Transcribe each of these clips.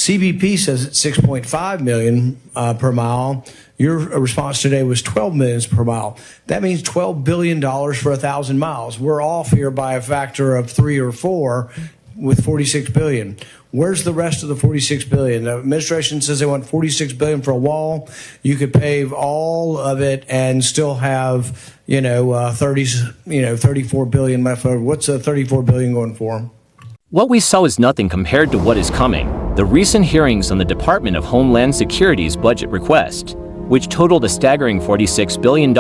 CBP says it's 6.5 million per mile. Your response today was 12 million per mile. That means $12 billion for 1,000 miles. We're off here by a factor of 3 or 4 with 46 billion. Where's the rest of the 46 billion? The administration says they want 46 billion for a wall. You could pave all of it and still have, 34 billion left over. What's the 34 billion going for? What we saw is nothing compared to what is coming. The recent hearings on the Department of Homeland Security's budget request, which totaled a staggering $46 billion,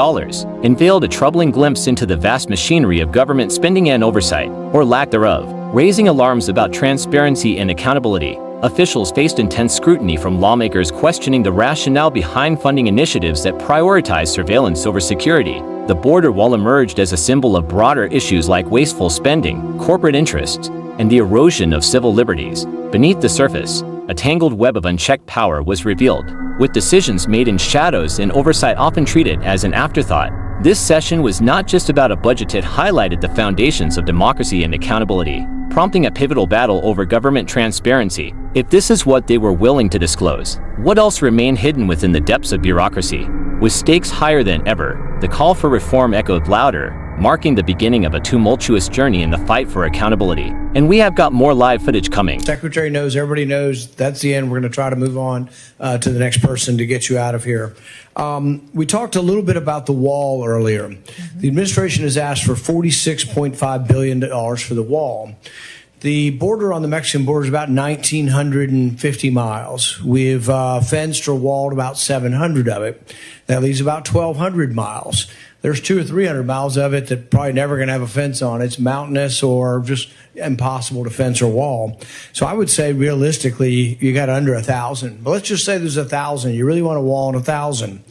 unveiled a troubling glimpse into the vast machinery of government spending and oversight, or lack thereof, raising alarms about transparency and accountability. Officials faced intense scrutiny from lawmakers questioning the rationale behind funding initiatives that prioritize surveillance over security. The border wall emerged as a symbol of broader issues like wasteful spending, corporate interests, and the erosion of civil liberties. Beneath the surface, a tangled web of unchecked power was revealed, with decisions made in shadows and oversight often treated as an afterthought. This session was not just about a budget, it highlighted the foundations of democracy and accountability, prompting a pivotal battle over government transparency. If this is what they were willing to disclose, what else remained hidden within the depths of bureaucracy? With stakes higher than ever, the call for reform echoed louder, marking the beginning of a tumultuous journey in the fight for accountability. And we have got more live footage coming. Secretary knows, everybody knows, that's the end. We're going to try to move on to the next person to get you out of here. We talked a little bit about the wall earlier. The administration has asked for $46.5 billion for the wall. The border on the Mexican border is about 1,950 miles. We've fenced or walled about 700 of it. That leaves about 1,200 miles. There's 200 or 300 miles of it that probably never going to have a fence on. It's mountainous or just impossible to fence or wall. So I would say realistically, you got under 1,000. But let's just say there's 1,000. You really want to wall on 1,000.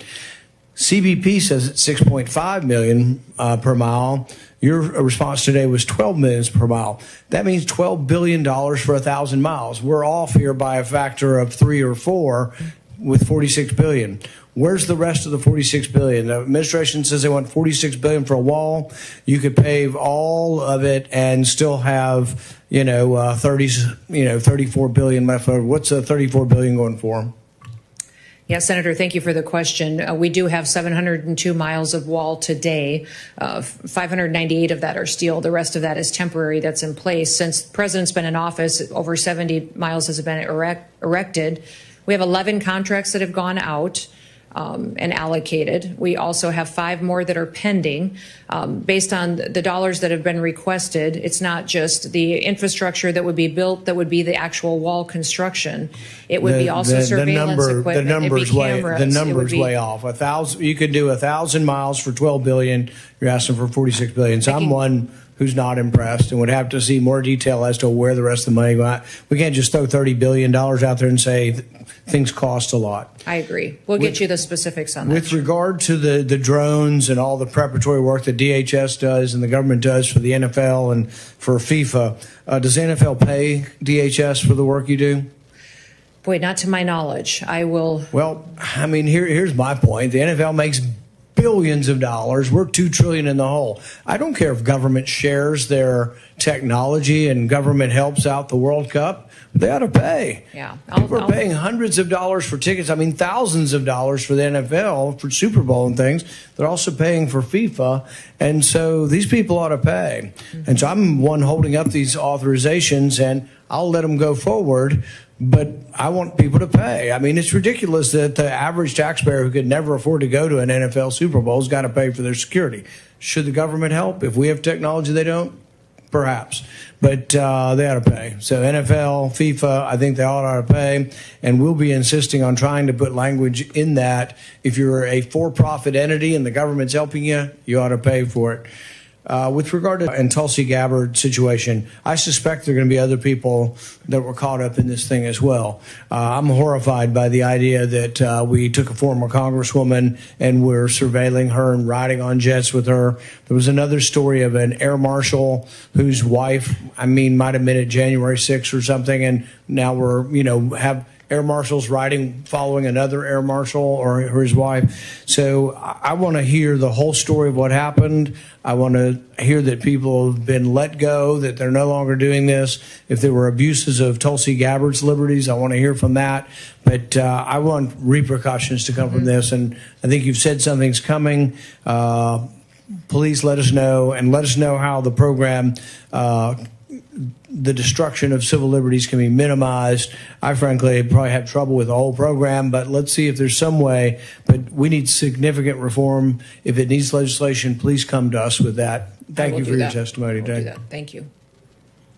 CBP says it's 6.5 million per mile. Your response today was 12 million per mile. That means $12 billion for 1,000 miles. We're off here by a factor of 3 or 4 with 46 billion. Where's the rest of the 46 billion? The administration says they want 46 billion for a wall. You could pave all of it and still have, 34 billion left over. What's the 34 billion going for? Yes, Senator, thank you for the question. We do have 702 miles of wall today. 598 of that are steel. The rest of that is temporary, that's in place. Since the president's been in office, over 70 miles has been erected. We have 11 contracts that have gone out and allocated. We also have 5 more that are pending. Based on the dollars that have been requested, it's not just the infrastructure that would be built, that would be the actual wall construction. It would be also surveillance equipment. The number's way off. 1,000. You could do 1,000 miles for 12 billion. You're asking for 46 billion. So I'm one who's not impressed and would have to see more detail as to where the rest of the money goes. We can't just throw $30 billion out there and say things cost a lot. I agree. We'll get you the specifics on that. With regard to the drones and all the preparatory work that DHS does and the government does for the NFL and for FIFA, does the NFL pay DHS for the work you do? Boy, not to my knowledge. I will. Well, I mean, here's my point. The NFL makes billions of dollars. We're $2 trillion in the hole. I don't care if government shares their technology and government helps out the World Cup. They ought to pay. Yeah, people are paying hundreds of dollars for tickets. I mean, thousands of dollars for the NFL, for Super Bowl and things. They're also paying for FIFA. And so these people ought to pay. Mm-hmm. And so I'm one holding up these authorizations, and I'll let them go forward. But I want people to pay. I mean, it's ridiculous that the average taxpayer who could never afford to go to an NFL Super Bowl has got to pay for their security. Should the government help? If we have technology they don't? Perhaps. But they ought to pay. So NFL, FIFA, I think they all ought to pay. And we'll be insisting on trying to put language in that. If you're a for-profit entity and the government's helping you, you ought to pay for it. With regard to the Tulsi Gabbard situation, I suspect there are going to be other people that were caught up in this thing as well. I'm horrified by the idea that we took a former congresswoman and we're surveilling her and riding on jets with her. There was another story of an air marshal whose wife, might have been at January 6th or something, and now we're, have air marshals following another air marshal or his wife. So I want to hear the whole story of what happened. I want to hear that people have been let go, that they're no longer doing this. If there were abuses of Tulsi Gabbard's liberties, I want to hear from that. But I want repercussions to come from this. And I think you've said something's coming. Please let us know, and let us know how the program, the destruction of civil liberties, can be minimized. I frankly probably have trouble with the whole program, but let's see if there's some way. But we need significant reform. If it needs legislation, please come to us with that. Thank you for your testimony today. Thank you.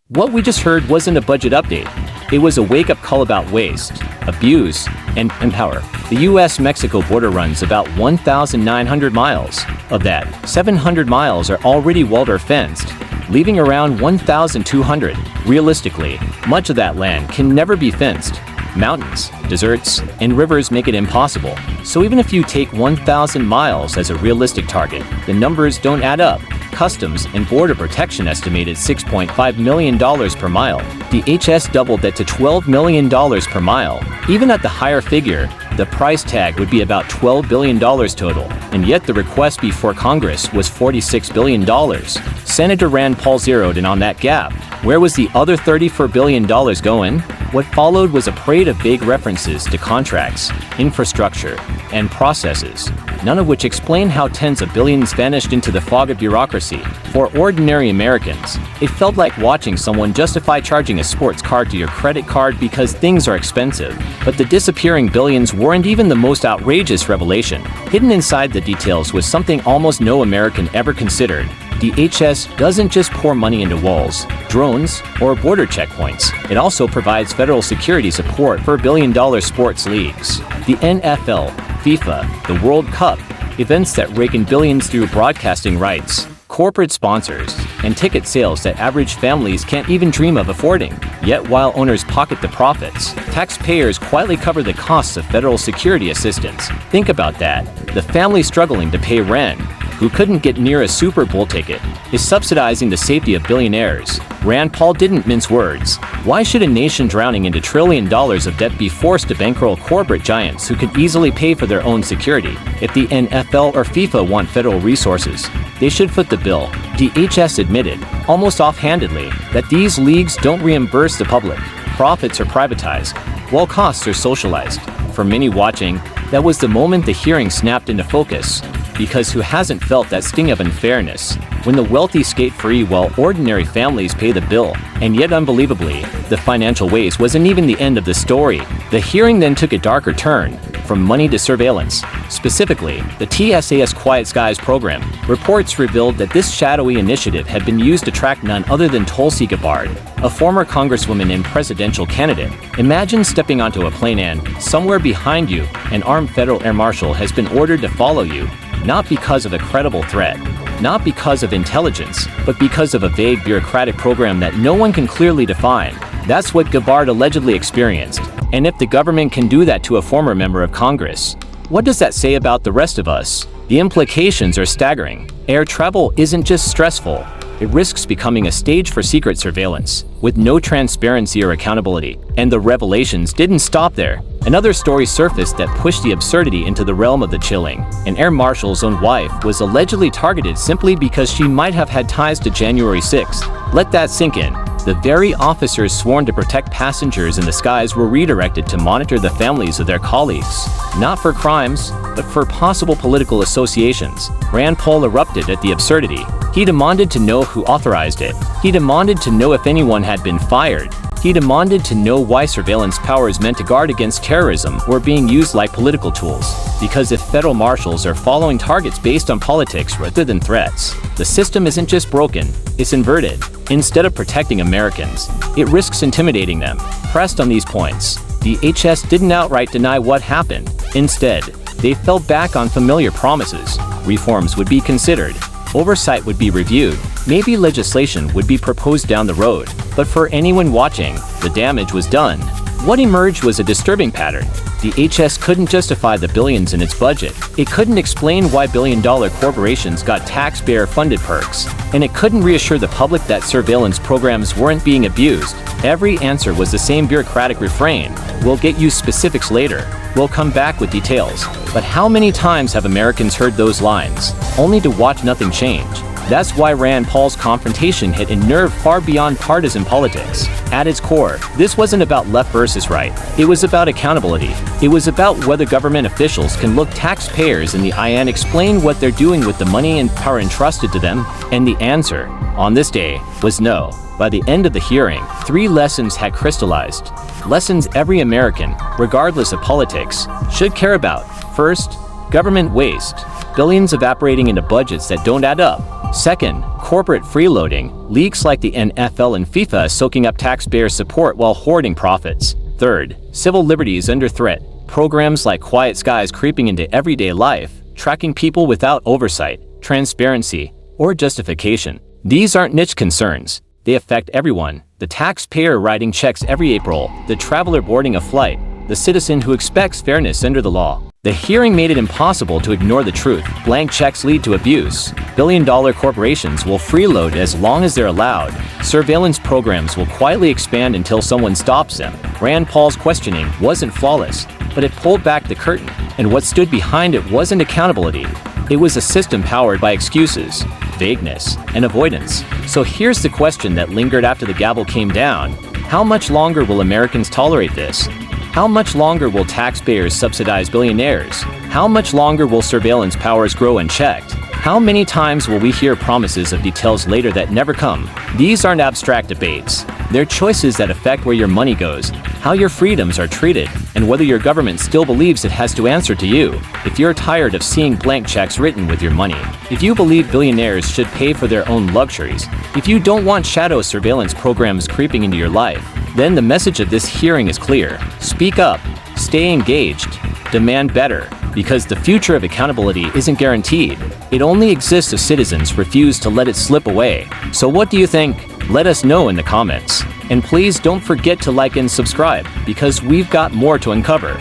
What we just heard wasn't a budget update. It was a wake-up call about waste, abuse, and power. The U.S.-Mexico border runs about 1,900 miles. Of that, 700 miles are already walled or fenced, leaving around 1,200. Realistically, much of that land can never be fenced. Mountains, deserts, and rivers make it impossible. So even if you take 1,000 miles as a realistic target, the numbers don't add up. Customs and Border Protection estimated $6.5 million per mile. DHS doubled that to $12 million per mile. Even at the higher figure, the price tag would be about $12 billion total, and yet the request before Congress was $46 billion. Senator Rand Paul zeroed in on that gap. Where was the other $34 billion going? What followed was a parade of vague references to contracts, infrastructure, and processes, none of which explain how tens of billions vanished into the fog of bureaucracy. For ordinary Americans, it felt like watching someone justify charging a sports card to your credit card because things are expensive. But the disappearing billions weren't even the most outrageous revelation. Hidden inside the details was something almost no American ever considered. DHS doesn't just pour money into walls, drones, or border checkpoints. It also provides federal security support for billion-dollar sports leagues. The NFL, FIFA, the World Cup, events that rake in billions through broadcasting rights, corporate sponsors, and ticket sales that average families can't even dream of affording. Yet while owners pocket the profits, taxpayers quietly cover the costs of federal security assistance. Think about that. The family struggling to pay rent, who couldn't get near a Super Bowl ticket, is subsidizing the safety of billionaires. Rand Paul didn't mince words. Why should a nation drowning into $1 trillion of debt be forced to bankroll corporate giants who could easily pay for their own security? If the NFL or FIFA want federal resources, they should foot the bill. DHS admitted, almost offhandedly, that these leagues don't reimburse the public. Profits are privatized, while costs are socialized. For many watching, that was the moment the hearing snapped into focus. Because who hasn't felt that sting of unfairness? When the wealthy skate free while ordinary families pay the bill. And yet unbelievably, the financial waste wasn't even the end of the story. The hearing then took a darker turn, from money to surveillance. Specifically, the TSA's Quiet Skies program. Reports revealed that this shadowy initiative had been used to track none other than Tulsi Gabbard, a former congresswoman and presidential candidate. Imagine stepping onto a plane and, somewhere behind you, an armed federal air marshal has been ordered to follow you. Not because of a credible threat, not because of intelligence, but because of a vague bureaucratic program that no one can clearly define. That's what Gabbard allegedly experienced. And if the government can do that to a former member of Congress, what does that say about the rest of us? The implications are staggering. Air travel isn't just stressful. It risks becoming a stage for secret surveillance, with no transparency or accountability. And the revelations didn't stop there. Another story surfaced that pushed the absurdity into the realm of the chilling. An air marshal's own wife was allegedly targeted simply because she might have had ties to January 6th. Let that sink in. The very officers sworn to protect passengers in the skies were redirected to monitor the families of their colleagues. Not for crimes, but for possible political associations. Rand Paul erupted at the absurdity. He demanded to know who authorized it. He demanded to know if anyone had been fired. He demanded to know why surveillance powers meant to guard against terrorism were being used like political tools. Because if federal marshals are following targets based on politics rather than threats, the system isn't just broken, it's inverted. Instead of protecting Americans, it risks intimidating them. Pressed on these points, the DHS didn't outright deny what happened. Instead, they fell back on familiar promises. Reforms would be considered. Oversight would be reviewed. Maybe legislation would be proposed down the road. But for anyone watching, the damage was done. What emerged was a disturbing pattern. DHS couldn't justify the billions in its budget. It couldn't explain why billion-dollar corporations got taxpayer-funded perks. And it couldn't reassure the public that surveillance programs weren't being abused. Every answer was the same bureaucratic refrain: "We'll get you specifics later. We'll come back with details." But how many times have Americans heard those lines, only to watch nothing change? That's why Rand Paul's confrontation hit a nerve far beyond partisan politics. At its core, this wasn't about left versus right. It was about accountability. It was about whether government officials can look taxpayers in the eye and explain what they're doing with the money and power entrusted to them. And the answer, on this day, was no. By the end of the hearing, 3 lessons had crystallized. Lessons every American, regardless of politics, should care about. First, government waste. Billions evaporating into budgets that don't add up. Second, corporate freeloading. Leaks like the NFL and FIFA soaking up taxpayer support while hoarding profits. Third, civil liberties under threat. Programs like Quiet Skies creeping into everyday life, tracking people without oversight, transparency, or justification. These aren't niche concerns. They affect everyone. The taxpayer writing checks every April, the traveler boarding a flight, the citizen who expects fairness under the law. The hearing made it impossible to ignore the truth. Blank checks lead to abuse. Billion-dollar corporations will freeload as long as they're allowed. Surveillance programs will quietly expand until someone stops them. Rand Paul's questioning wasn't flawless, but it pulled back the curtain. And what stood behind it wasn't accountability. It was a system powered by excuses, vagueness, and avoidance. So here's the question that lingered after the gavel came down. How much longer will Americans tolerate this? How much longer will taxpayers subsidize billionaires? How much longer will surveillance powers grow unchecked? How many times will we hear promises of details later that never come? These aren't abstract debates. They're choices that affect where your money goes, how your freedoms are treated, and whether your government still believes it has to answer to you. If you're tired of seeing blank checks written with your money, if you believe billionaires should pay for their own luxuries, if you don't want shadow surveillance programs creeping into your life, then the message of this hearing is clear. Speak up, stay engaged, demand better, because the future of accountability isn't guaranteed. It only exists if citizens refuse to let it slip away. So what do you think? Let us know in the comments. And please don't forget to like and subscribe, because we've got more to uncover.